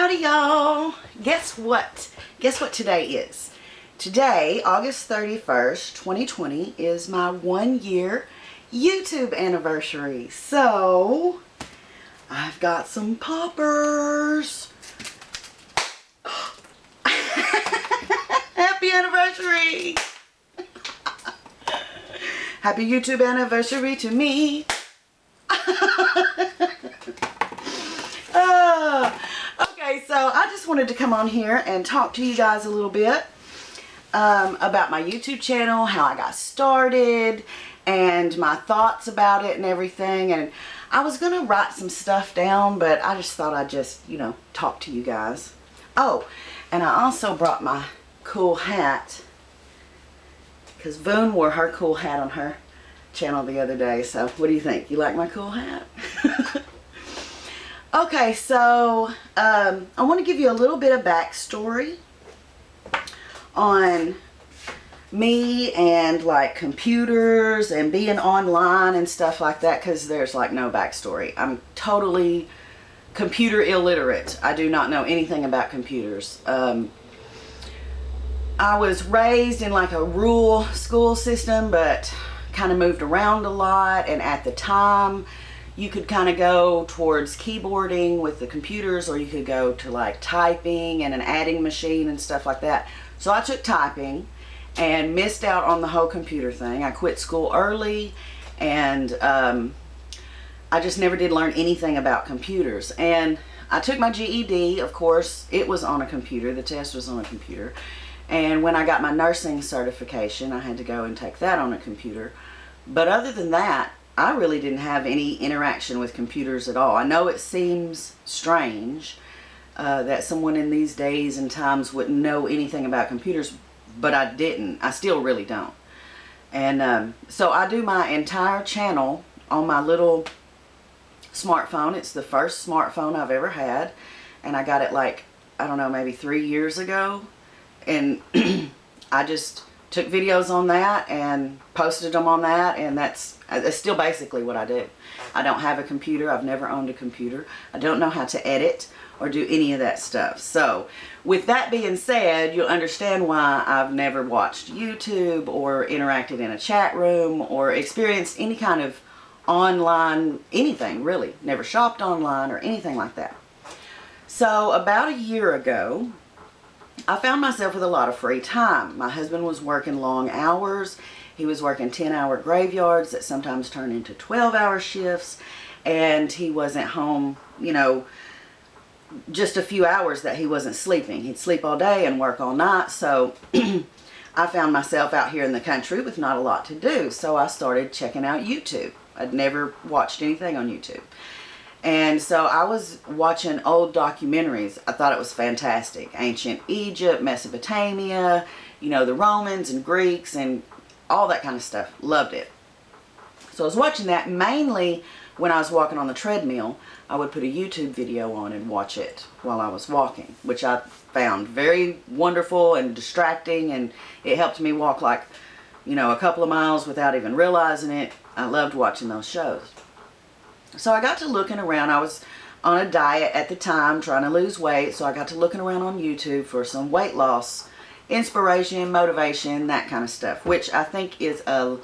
Howdy y'all. Guess what? Guess what today is? Today, August 31st, 2020 is my 1-year YouTube anniversary. So, I've got some poppers. Happy anniversary. Happy YouTube anniversary to me. Okay, so I just wanted to come on here and talk to you guys a little bit about my YouTube channel, how I got started, and my thoughts about it and everything. And I was going to write some stuff down, but I just thought I'd just, talk to you guys. Oh, and I also brought my cool hat, because Voon wore her cool hat on her channel the other day. So what do you think? You like my cool hat? Okay, so I want to give you a little bit of backstory on me and like computers and being online and stuff like that, because there's like no backstory. I'm totally computer illiterate. I do not know anything about computers. I was raised in like a rural school system, but kind of moved around a lot, and at the time you could kind of go towards keyboarding with the computers, or you could go to like typing and an adding machine and stuff like that. So I took typing and missed out on the whole computer thing. I quit school early, and I just never did learn anything about computers. And I took my GED, of course, it was on a computer, the test was on a computer. And when I got my nursing certification, I had to go and take that on a computer. But other than that, I really didn't have any interaction with computers at all. I know it seems strange that someone in these days and times wouldn't know anything about computers, but I didn't. I still really don't. And so I do my entire channel on my little smartphone. It's the first smartphone I've ever had, and I got it like, I don't know, maybe 3 years ago. And I just took videos on that and posted them on that, and that's still basically what I do. I don't have a computer. I've never owned a computer. I don't know how to edit or do any of that stuff. So with that being said, you'll understand why I've never watched YouTube or interacted in a chat room or experienced any kind of online anything, really. Never shopped online or anything like that. So about a year ago, I found myself with a lot of free time. My husband was working long hours. He was working 10-hour graveyards that sometimes turn into 12-hour shifts. And he wasn't home, just a few hours that he wasn't sleeping. He'd sleep all day and work all night. So I found myself out here in the country with not a lot to do. So I started checking out YouTube. I'd never watched anything on YouTube. And so I was watching old documentaries. I thought it was fantastic. Ancient Egypt, Mesopotamia, the Romans and Greeks and all that kind of stuff. Loved it. So I was watching that mainly when I was walking on the treadmill. I would put a YouTube video on and watch it while I was walking, which I found very wonderful and distracting, and it helped me walk like, a couple of miles without even realizing it. I loved watching those shows. So I got to looking around. I was on a diet at the time, trying to lose weight. So I got to looking around on YouTube for some weight loss, inspiration, motivation, that kind of stuff, which I think is a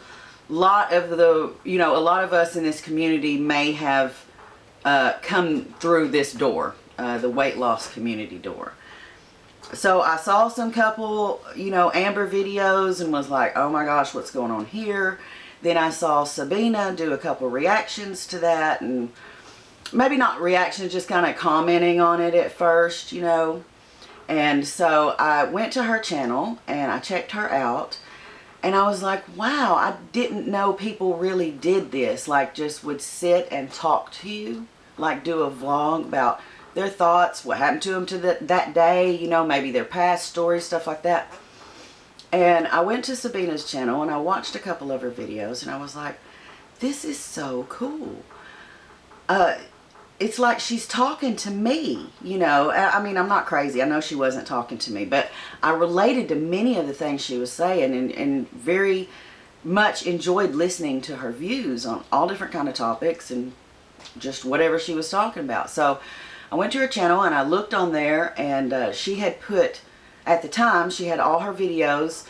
lot of a lot of us in this community may have come through this door, the weight loss community door. So I saw some couple, Amber videos and was like, oh my gosh, what's going on here? Then I saw Sabina do a couple reactions to that, and maybe not reactions, just kind of commenting on it at first, And so I went to her channel and I checked her out, and I was like, wow, I didn't know people really did this, like just would sit and talk to you, like do a vlog about their thoughts, what happened to them that day, maybe their past stories, stuff like that. And I went to Sabina's channel and I watched a couple of her videos, and I was like, this is so cool. It's like she's talking to me, I mean, I'm not crazy. I know she wasn't talking to me, but I related to many of the things she was saying, and very much enjoyed listening to her views on all different kind of topics and just whatever she was talking about. So I went to her channel and I looked on there, and she had put, at the time, she had all her videos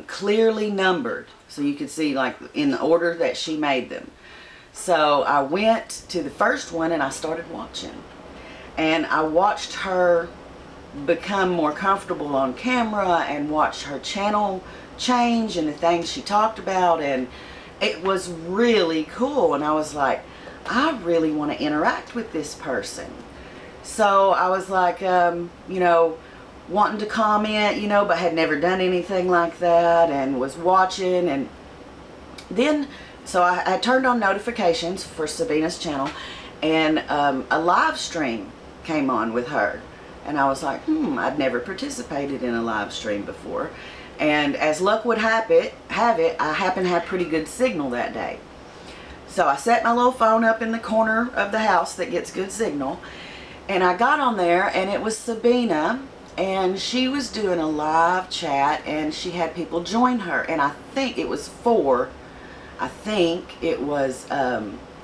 clearly numbered. So you could see like in the order that she made them. So I went to the first one and I started watching. And I watched her become more comfortable on camera and watched her channel change and the things she talked about, and it was really cool. And I was like, I really want to interact with this person. So I was like, you know, wanting to comment, you know, but had never done anything like that, and was watching. And then so I turned on notifications for Sabina's channel, and a live stream came on with her, and I was like, I'd never participated in a live stream before. And as luck would have it, I happened to have pretty good signal that day. So I set my little phone up in the corner of the house that gets good signal, and I got on there, and it was Sabina, and she was doing a live chat, and she had people join her, and I think it was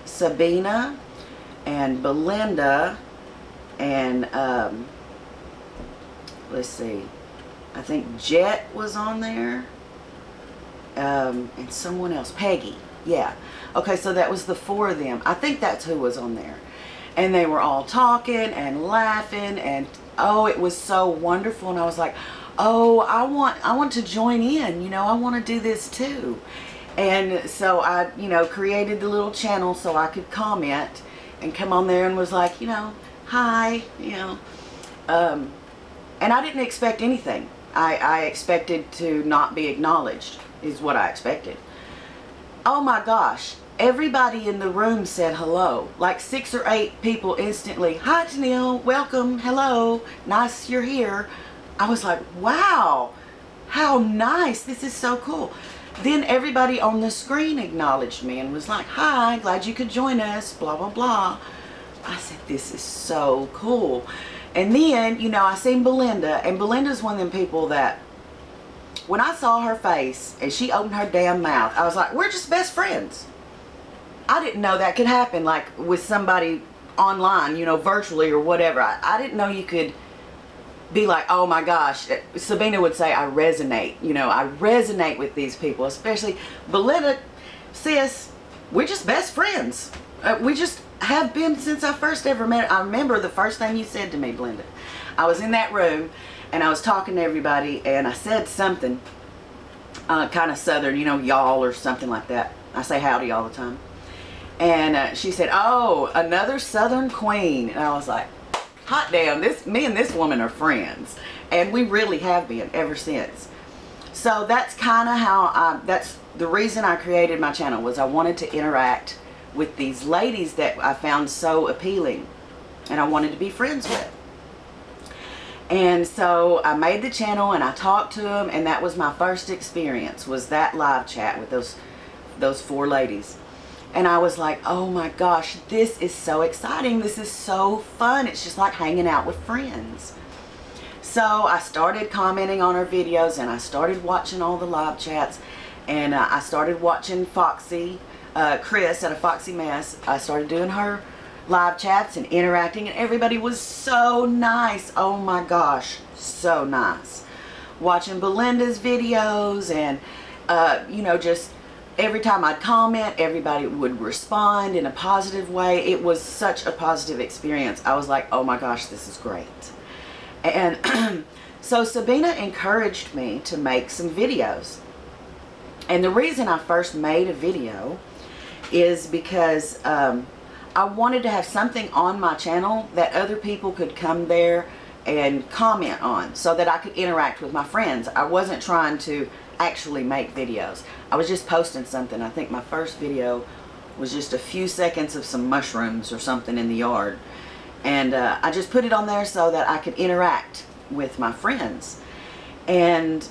Sabina and Belinda and let's see, I think Jet was on there, and someone else, Peggy. Yeah. Okay, so that was the 4 of them. I think that's who was on there. And they were all talking and laughing, and oh, it was so wonderful. And I was like, oh, I want to join in, you know, I want to do this too. And so I, you know, created the little channel so I could comment and come on there, and was like, you know, hi, you know. And I didn't expect anything. I expected to not be acknowledged, is what I expected. Oh my gosh, everybody in the room said hello. Like 6 or 8 people instantly, hi Tennille, welcome, hello, nice you're here. I was like, wow, how nice, this is so cool. Then everybody on the screen acknowledged me and was like, hi, glad you could join us, blah, blah, blah. I said, this is so cool. And then, you know, I seen Belinda, and Belinda's one of them people that, when I saw her face and she opened her damn mouth, I was like, we're just best friends. I didn't know that could happen, like with somebody online, you know, virtually or whatever. I didn't know you could be like, oh my gosh. Sabina would say, I resonate, you know, I resonate with these people, especially Belinda. Sis, we're just best friends. We just have been since I first ever met. I remember the first thing you said to me, Belinda. I was in that room and I was talking to everybody, and I said something kind of southern, you know, y'all or something like that. I say howdy all the time. And she said, oh, another southern queen. And I was like, hot damn, me and this woman are friends. And we really have been ever since. So that's kind of how that's the reason I created my channel, was I wanted to interact with these ladies that I found so appealing and I wanted to be friends with. And so I made the channel and I talked to them, and that was my first experience, was that live chat with those 4 ladies. And I was like, oh my gosh, this is so exciting. This is so fun. It's just like hanging out with friends. So I started commenting on her videos, and I started watching all the live chats, and I started watching Foxy, Chris at a Foxy Mess. I started doing her live chats and interacting, and everybody was so nice. Oh my gosh, so nice. Watching Belinda's videos, and you know, just every time I'd comment, everybody would respond in a positive way. It was such a positive experience. I was like, oh my gosh, this is great. And so Sabina encouraged me to make some videos. And the reason I first made a video is because I wanted to have something on my channel that other people could come there and comment on, so that I could interact with my friends. I wasn't trying to actually make videos. I was just posting something. I think my first video was just a few seconds of some mushrooms or something in the yard. And I just put it on there so that I could interact with my friends. And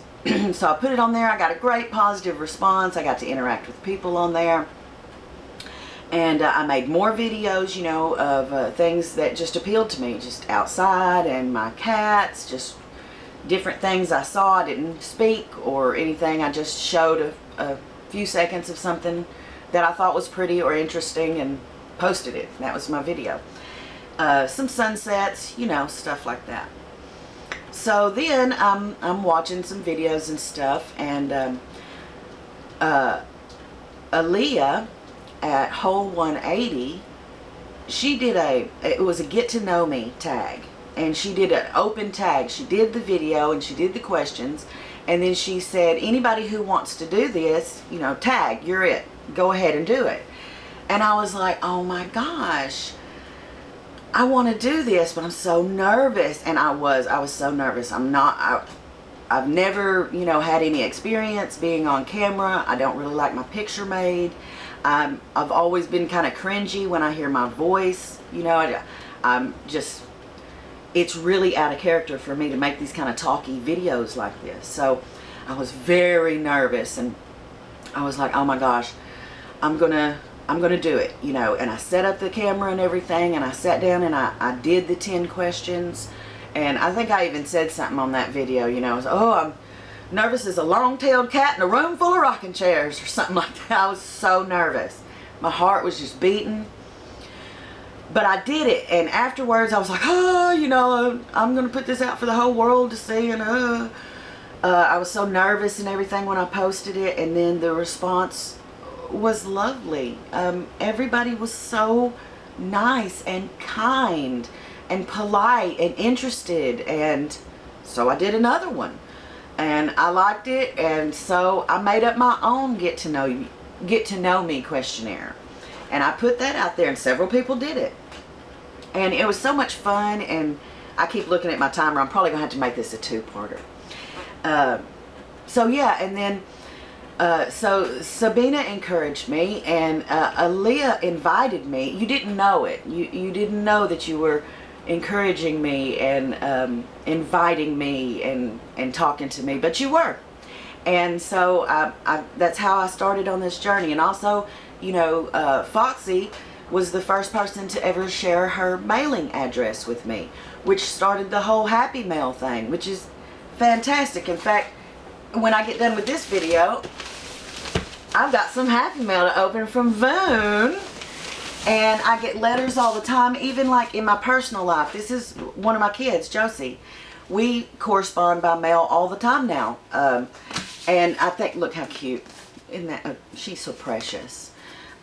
so I put it on there. I got a great positive response. I got to interact with people on there. And I made more videos, you know, of things that just appealed to me. Just outside and my cats, just different things I saw. I didn't speak or anything. I just showed a few seconds of something that I thought was pretty or interesting and posted it. That was my video. some sunsets, you know, stuff like that. So then I'm watching some videos and stuff, and Aaliyah at Whole 180, she did it was a get to know me tag, and she did an open tag. She did the video and she did the questions, and then she said, anybody who wants to do this, you know, tag, you're it, go ahead and do it. And I was like, oh my gosh, I want to do this, but I'm so nervous. And I was so nervous. I've never, you know, had any experience being on camera. I don't really like my picture made. I've always been kind of cringy when I hear my voice. You know, I'm just, it's really out of character for me to make these kind of talky videos like this. So I was very nervous, and I was like, oh my gosh, I'm gonna do it, you know. And I set up the camera and everything, and I sat down and I did the 10 questions. And I think I even said something on that video, you know, I was, oh, I'm nervous as a long-tailed cat in a room full of rocking chairs, or something like that. I was so nervous. My heart was just beating. But I did it, and afterwards I was like, oh, you know, I'm going to put this out for the whole world to see, and I was so nervous and everything when I posted it, and then the response was lovely. Everybody was so nice and kind and polite and interested, and so I did another one, and I liked it, and so I made up my own get to know me questionnaire, and I put that out there, and several people did it, and it was so much fun. And I keep looking at my timer. I'm probably gonna have to make this a 2-parter. So yeah, and then so Sabina encouraged me, and Aaliyah invited me. You didn't know it. You didn't know that you were encouraging me and inviting me and talking to me, but you were. And so that's how I started on this journey. And also, you know, Foxy was the first person to ever share her mailing address with me, which started the whole Happy Mail thing, which is fantastic. In fact, when I get done with this video, I've got some Happy Mail to open from Voon. And I get letters all the time, even like in my personal life. This is one of my kids, Josie. We correspond by mail all the time now. And I think, look how cute. Isn't that, she's so precious.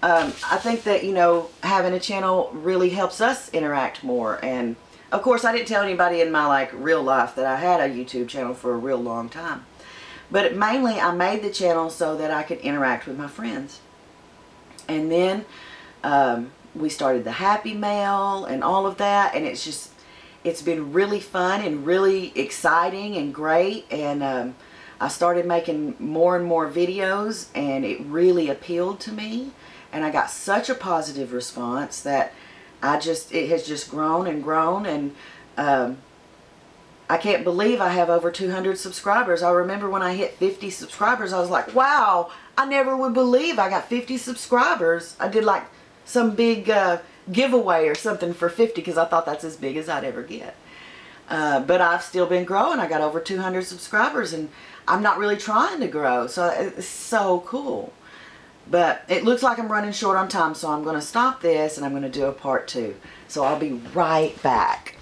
I think that, you know, having a channel really helps us interact more. And of course, I didn't tell anybody in my like real life that I had a YouTube channel for a real long time. But mainly I made the channel so that I could interact with my friends. And then we started the Happy Mail and all of that, and it's been really fun and really exciting and great. And I started making more and more videos, and it really appealed to me, and I got such a positive response that it has just grown and grown. And I can't believe I have over 200 subscribers. I remember when I hit 50 subscribers, I was like, wow, I never would believe I got 50 subscribers. I did like some big giveaway or something for 50, because I thought that's as big as I'd ever get. But I've still been growing. I got over 200 subscribers, and I'm not really trying to grow, so it's so cool. But it looks like I'm running short on time, so I'm going to stop this, and I'm going to do a part 2. So I'll be right back.